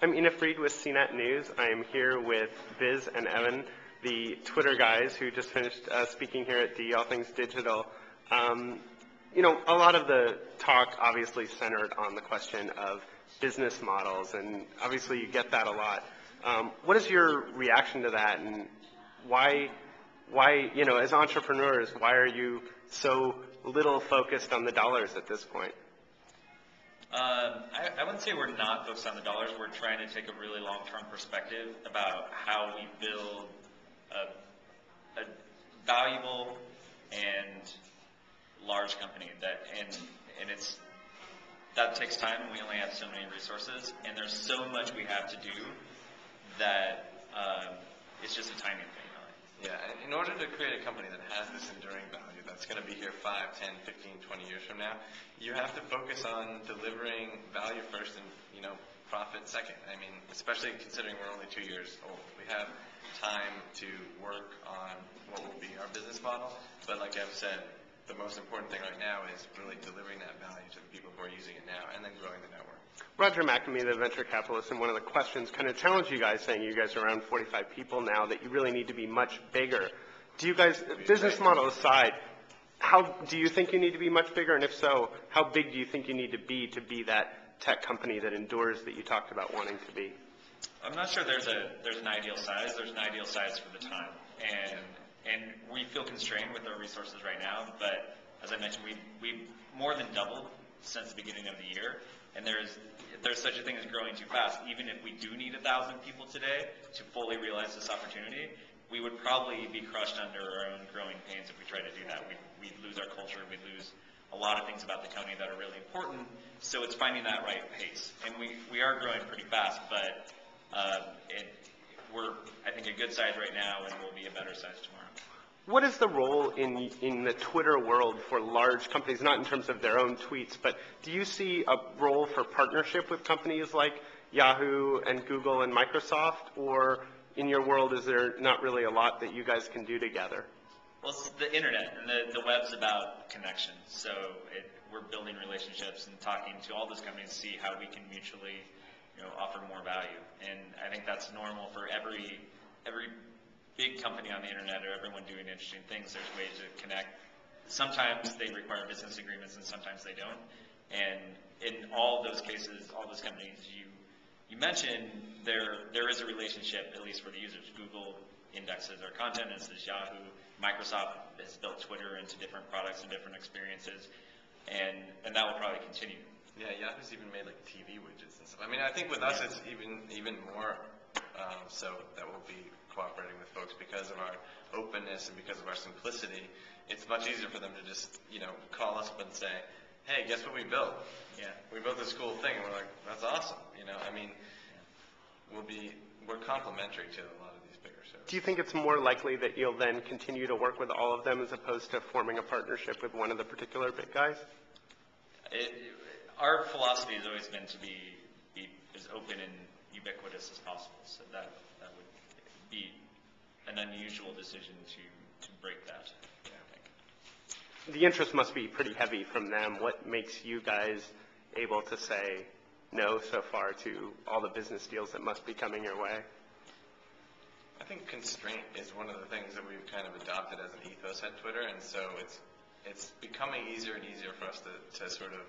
I'm Ina Fried with CNET News. I am here with Biz and Evan, the Twitter guys who just finished speaking here at the All Things Digital. You know, a lot of the talk obviously centered on the question of business models, and obviously you get that a lot. What is your reaction to that, and why, you know, as entrepreneurs, why are you so little focused on the dollars at this point? I wouldn't say we're not focused on the dollars. We're trying to take a really long-term perspective about how we build a valuable and large company that takes time, and we only have so many resources, and there's so much we have to do that it's just a timing thing, really. Yeah, in order to create a company that has this enduring value that's going to be here 5, 10, 15, 20 years from now, you have to focus on delivering value first and, you know, profit second. I mean, especially considering we're only 2 years old. We have time to work on what will be our business model, but like I've said, the most important thing right now is really delivering that value to the people who are using it now and then growing the network. Roger McNamee, the venture capitalist, in one of the questions kind of challenged you guys, saying you guys are around 45 people now, that you really need to be much bigger. Do you guys, business model aside, how do you think you need to be much bigger? And if so, how big do you think you need to be that tech company that endures that you talked about wanting to be? I'm not sure there's an ideal size. There's an ideal size for the time. And we feel constrained with our resources right now, but as I mentioned, we've more than doubled since the beginning of the year, and there's such a thing as growing too fast. Even if we do need 1,000 people today to fully realize this opportunity, we would probably be crushed under our own growing pains if we tried to do that. We'd lose our culture, we'd lose a lot of things about the company that are really important, so it's finding that right pace. And we are growing pretty fast, but we're, I think, a good size right now, and we'll be a better size tomorrow. What is the role in the Twitter world for large companies, not in terms of their own tweets, but do you see a role for partnership with companies like Yahoo and Google and Microsoft, or in your world is there not really a lot that you guys can do together? Well, it's the internet, and the web's about connections, so we're building relationships and talking to all those companies to see how we can mutually, you know, offer more value. And I think that's normal for every big company on the internet, or everyone doing interesting things. There's ways to connect. Sometimes they require business agreements, and sometimes they don't. And in all those cases, all those companies you mentioned, there is a relationship, at least for the users. Google indexes our content, as does Yahoo. Microsoft has built Twitter into different products and different experiences, and that will probably continue. Yeah, Yahoo's even made like TV widgets and stuff. I mean, I think with us it's even more so that we'll be cooperating with folks because of our openness and because of our simplicity. It's much easier for them to just, you know, call us up and say, hey, guess what we built? Yeah. We built this cool thing, and we're like, that's awesome. You know, I mean, we're complementary to a lot of these bigger shows. Do you think it's more likely that you'll then continue to work with all of them as opposed to forming a partnership with one of the particular big guys? Our philosophy has always been to be as open and ubiquitous as possible, so that would be an unusual decision to break that, I think. The interest must be pretty heavy from them. What makes you guys able to say no so far to all the business deals that must be coming your way? I think constraint is one of the things that we've kind of adopted as an ethos at Twitter, and so it's becoming easier and easier for us to sort of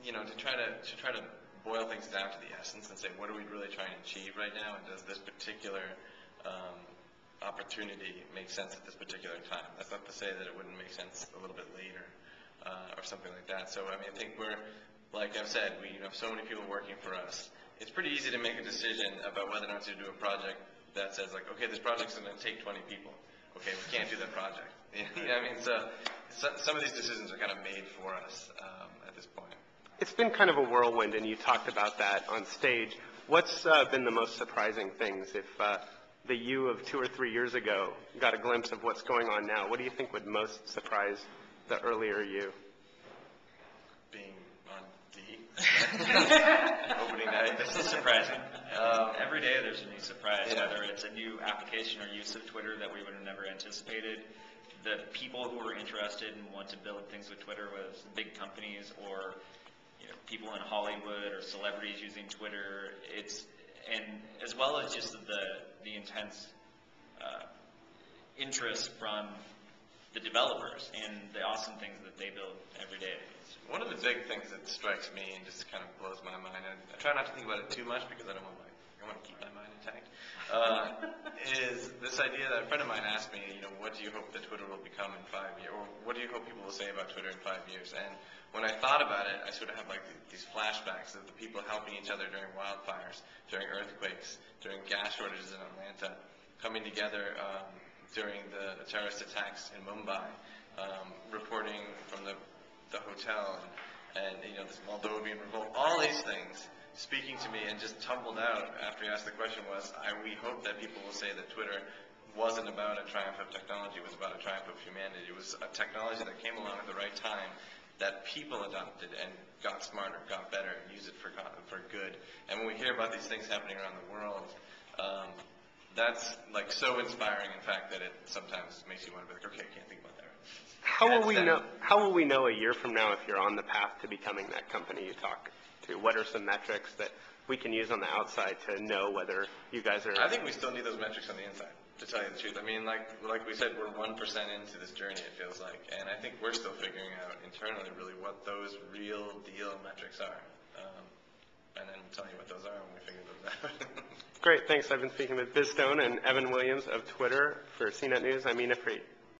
you know, to try to boil things down to the essence and say, what are we really trying to achieve right now, and does this particular opportunity make sense at this particular time? That's not to say that it wouldn't make sense a little bit later or something like that. So I mean, I think we're, like I've said, we have so many people working for us. It's pretty easy to make a decision about whether or not to do a project that says, like, okay, this project's going to take 20 people. Okay, we can't do that project. You know what I mean? So some of these decisions are kind of made for us at this point. It's been kind of a whirlwind, and you talked about that on stage. What's been the most surprising things? If the you of 2 or 3 years ago got a glimpse of what's going on now, what do you think would most surprise the earlier you? Being on D. Opening night. This is surprising. Every day there's a new surprise, yeah. Whether it's a new application or use of Twitter that we would have never anticipated. The people who are interested and want to build things with Twitter, whether it's big companies or people in Hollywood or celebrities using Twitter. And as well as just the intense interest from the developers and the awesome things that they build every day. One of the big things that strikes me and just kind of blows my mind, and I try not to think about it too much because I want to keep my mind intact, is this idea that a friend of mine asked me, what do you hope that Twitter will become in 5 years, or what do you hope people will say about Twitter in 5 years? And when I thought about it, I sort of have like these flashbacks of the people helping each other during wildfires, during earthquakes, during gas shortages in Atlanta, coming together during the terrorist attacks in Mumbai, reporting from the hotel, and this Moldovan revolt, all these things speaking to me and just tumbled out after you asked the question was, we hope that people will say that Twitter wasn't about a triumph of technology, it was about a triumph of humanity. It was a technology that came along at the right time, that people adopted and got smarter, got better, and used it for good. And when we hear about these things happening around the world, that's like so inspiring, in fact, that it sometimes makes you want to be like, okay, I can't think about that. How will we know a year from now if you're on the path to becoming that company you talk to? What are some metrics that we can use on the outside to know whether you guys are... I think we still need those metrics on the inside, to tell you the truth. I mean, like we said, we're 1% into this journey, it feels like, and I think we're still figuring out internally really what those real deal metrics are. And then we'll tell you what those are when we figure those out. Great, thanks. I've been speaking with Biz Stone and Evan Williams of Twitter for CNET News. I'm Ina Freed.